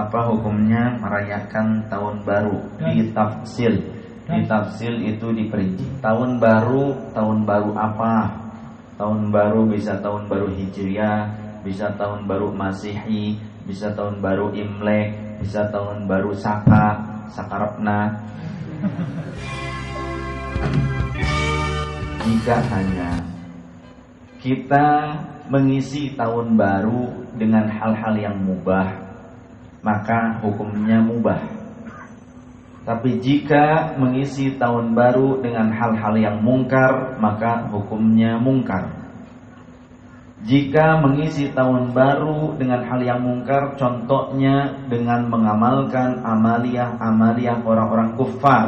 Apa hukumnya merayakan tahun baru? Ditafsil. Ditafsil itu diperinci. Tahun baru apa? Tahun baru bisa tahun baru Hijriah, bisa tahun baru Masehi, bisa tahun baru Imlek, bisa tahun baru Sakarapna. Jika hanya kita mengisi tahun baru dengan hal-hal yang mubah, maka hukumnya mubah. Tapi jika mengisi tahun baru dengan hal-hal yang mungkar, maka hukumnya mungkar. Jika mengisi tahun baru dengan hal yang mungkar, contohnya dengan mengamalkan amaliyah orang-orang kufar,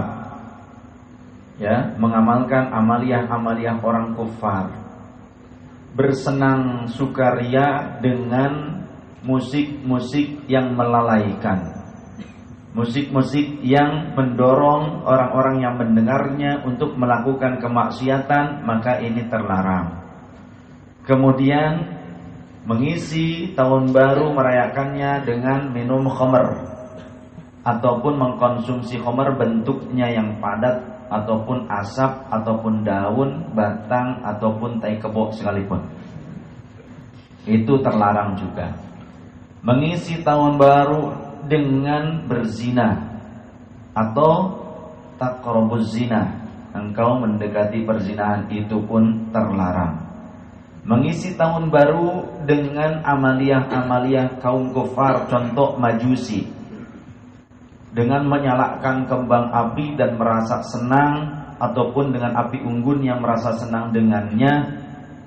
ya, mengamalkan amaliyah orang kufar, bersenang sukaria dengan musik-musik yang melalaikan, musik-musik yang mendorong orang-orang yang mendengarnya untuk melakukan kemaksiatan, maka ini terlarang. Kemudian mengisi tahun baru, merayakannya dengan minum khamr ataupun mengkonsumsi khamr bentuknya yang padat, ataupun asap, ataupun daun, batang, ataupun tai kebo sekalipun, itu terlarang juga. Mengisi tahun baru dengan berzina atau taqrabuz zina, engkau mendekati perzinahan, itu pun terlarang. Mengisi tahun baru dengan amaliyah kaum kufar, contoh majusi, dengan menyalakan kembang api dan merasa senang, ataupun dengan api unggun yang merasa senang dengannya,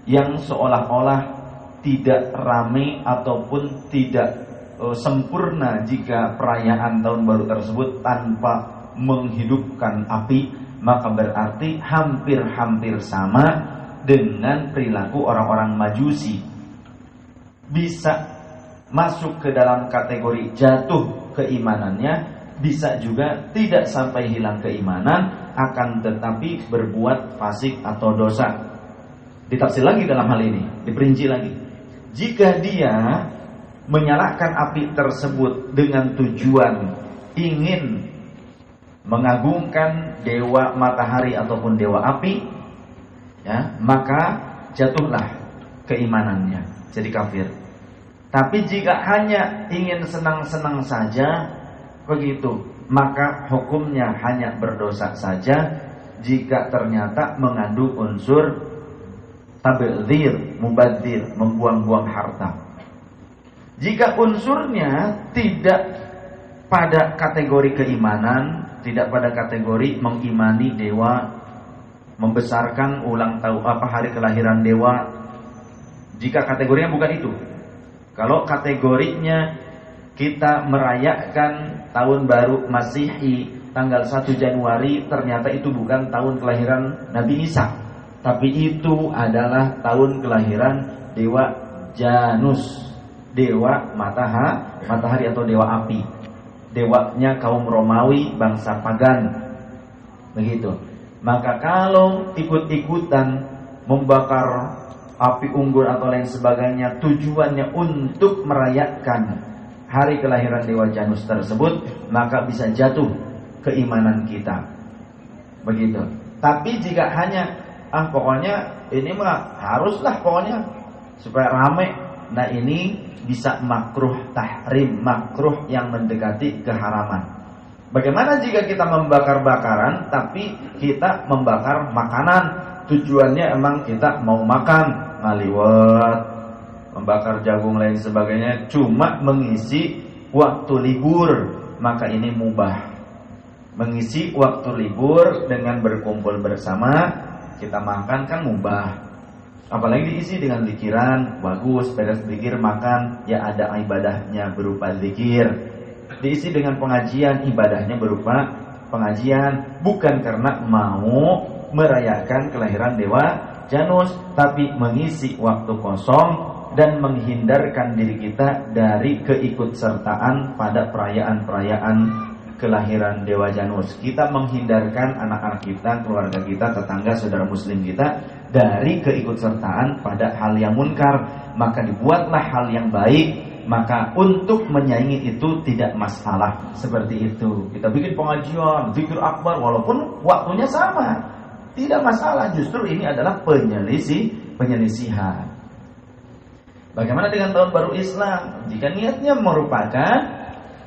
yang seolah-olah tidak ramai ataupun tidak sempurna jika perayaan tahun baru tersebut tanpa menghidupkan api, maka berarti hampir-hampir sama dengan perilaku orang-orang majusi. Bisa masuk ke dalam kategori jatuh keimanannya, bisa juga tidak sampai hilang keimanan, akan tetapi berbuat fasik atau dosa. Ditafsir lagi dalam hal ini, diperinci lagi. Jika dia menyalakan api tersebut dengan tujuan ingin mengagungkan dewa matahari ataupun dewa api, ya, maka jatuhlah keimanannya, jadi kafir. Tapi jika hanya ingin senang-senang saja begitu, maka hukumnya hanya berdosa saja jika ternyata mengandung unsur tabdzir, mubadzir, membuang-buang harta. Jika unsurnya tidak pada kategori keimanan, tidak pada kategori mengimani dewa, membesarkan ulang tahun hari kelahiran dewa, jika kategorinya bukan itu. Kalau kategorinya kita merayakan tahun baru Masehi tanggal 1 Januari, ternyata itu bukan tahun kelahiran Nabi Isa, tapi itu adalah tahun kelahiran dewa Janus, dewa matahari atau dewa api, dewanya kaum Romawi, bangsa pagan, begitu. Maka kalau ikut-ikutan membakar api unggun atau lain sebagainya, tujuannya untuk merayakan hari kelahiran dewa Janus tersebut, maka bisa jatuh keimanan kita, begitu. Tapi jika hanya pokoknya ini mah haruslah pokoknya supaya ramai, nah ini bisa makruh tahrim, makruh yang mendekati keharaman. Bagaimana jika kita membakar-bakaran tapi kita membakar makanan, tujuannya emang kita mau makan, ngaliwat, membakar jagung lain sebagainya, cuma mengisi waktu libur, maka ini mubah. Mengisi waktu libur dengan berkumpul bersama, kita makan kan mubah. Apalagi diisi dengan zikiran, bagus, beres zikir makan, ya ada ibadahnya berupa zikir. Diisi dengan pengajian, ibadahnya berupa pengajian, bukan karena mau merayakan kelahiran dewa Janus, tapi mengisi waktu kosong dan menghindarkan diri kita dari keikutsertaan pada perayaan-perayaan kelahiran dewa Janus. Kita menghindarkan anak-anak kita, keluarga kita, tetangga, saudara muslim kita dari keikutsertaan pada hal yang munkar. Maka dibuatlah hal yang baik, maka untuk menyaingi itu tidak masalah. Seperti itu. Kita bikin pengajian, zikir akbar, walaupun waktunya sama, tidak masalah. Justru ini adalah penyelisihan. Bagaimana dengan tahun baru Islam? Jika niatnya merupakan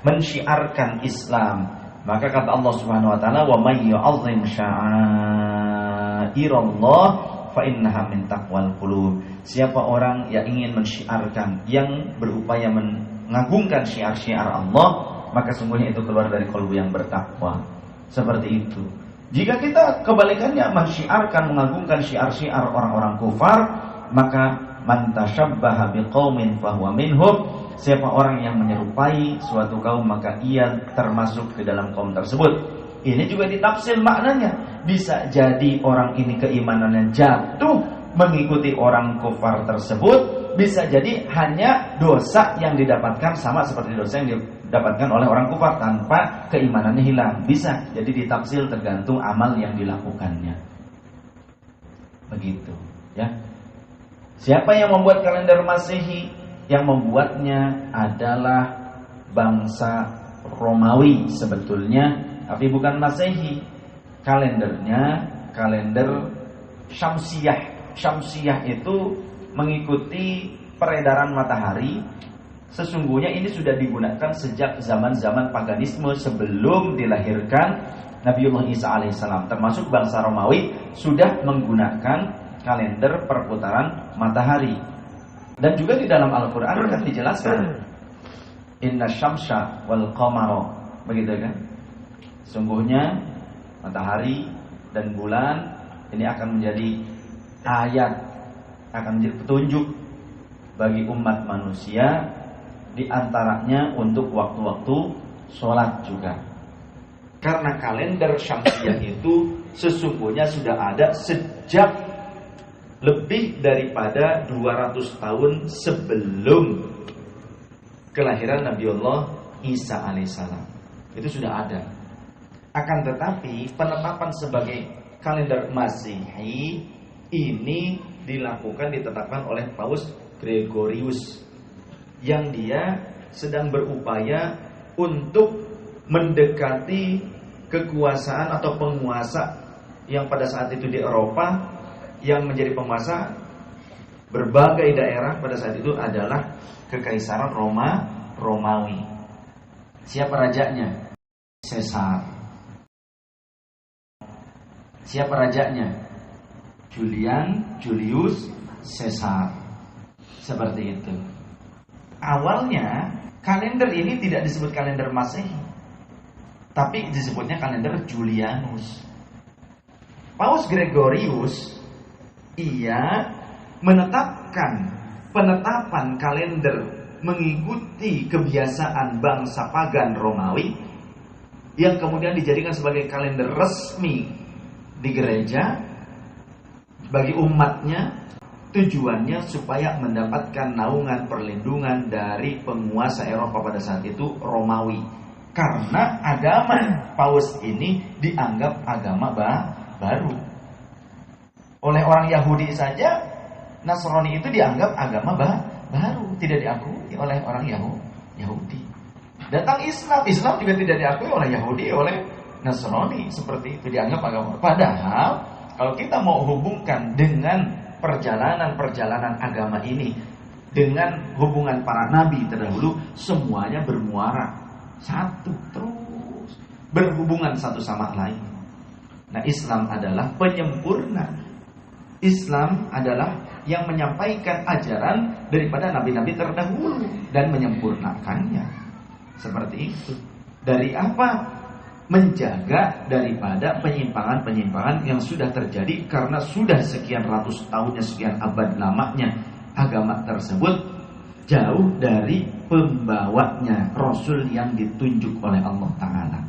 mensyiarkan Islam, maka kata Allah Subhanahu wa taala, "Wa may yu'azzim sya'airallah fa innaha min taqwal qulub." Siapa orang yang ingin mensyiarkan, yang berupaya mengagungkan syiar-syiar Allah, maka sungguhnya itu keluar dari kalbu yang bertakwa. Seperti itu. Jika kita kebalikannya mensyiarkan, mengagungkan syiar-syiar orang-orang kufar, maka man tashabbaha biqaumin fahuwa minhum. Siapa orang yang menyerupai suatu kaum, maka ia termasuk ke dalam kaum tersebut. Ini juga ditafsir maknanya. Bisa jadi orang ini keimanannya jatuh mengikuti orang kufar tersebut. Bisa jadi hanya dosa yang didapatkan sama seperti dosa yang didapatkan oleh orang kufar, tanpa keimanannya hilang. Bisa jadi ditafsir tergantung amal yang dilakukannya. Begitu, ya. Siapa yang membuat kalender Masehi? Yang membuatnya adalah bangsa Romawi sebetulnya, tapi bukan Masehi. Kalendernya kalender Syamsiyah. Syamsiyah itu mengikuti peredaran matahari. Sesungguhnya ini sudah digunakan sejak zaman-zaman paganisme sebelum dilahirkan Nabiullah Isa alaihissalam. Termasuk bangsa Romawi sudah menggunakan kalender perputaran matahari. Dan juga di dalam Al-Quran kan dijelaskan, inna syamsa wal qamara, begitu kan? Sungguhnya matahari dan bulan ini akan menjadi ayat, akan menjadi petunjuk bagi umat manusia, di antaranya untuk waktu-waktu sholat juga. Karena kalender syamsiyah itu sesungguhnya sudah ada sejak lebih daripada 200 tahun sebelum kelahiran Nabiullah Isa alaihissalam. Itu sudah ada. Akan tetapi penetapan sebagai kalender Masehi ini ditetapkan oleh Paus Gregorius, yang dia sedang berupaya untuk mendekati kekuasaan atau penguasa yang pada saat itu di Eropa, yang menjadi penguasa berbagai daerah pada saat itu adalah Kekaisaran Romawi. Siapa rajanya? Caesar. Siapa rajanya? Julius Caesar. Seperti itu. Awalnya kalender ini tidak disebut kalender Masehi, tapi disebutnya kalender Julianus. Paus Gregorius ia menetapkan penetapan kalender mengikuti kebiasaan bangsa pagan Romawi, yang kemudian dijadikan sebagai kalender resmi di gereja bagi umatnya. Tujuannya supaya mendapatkan naungan perlindungan dari penguasa Eropa pada saat itu, Romawi. Karena agama Paus ini dianggap agama baru. Oleh orang Yahudi saja, Nasrani itu dianggap agama baru, tidak diakui oleh orang Yahudi. Datang Islam juga tidak diakui oleh Yahudi, oleh Nasrani, seperti itu dianggap agama. Padahal kalau kita mau hubungkan dengan perjalanan agama ini dengan hubungan para nabi terdahulu, semuanya bermuara satu, terus berhubungan satu sama lain. Nah, Islam adalah penyempurna. Islam adalah yang menyampaikan ajaran daripada nabi-nabi terdahulu dan menyempurnakannya. Seperti itu. Dari apa? Menjaga daripada penyimpangan-penyimpangan yang sudah terjadi karena sudah sekian ratus tahunnya, sekian abad lamanya agama tersebut jauh dari pembawanya, Rasul yang ditunjuk oleh Allah Ta'ala.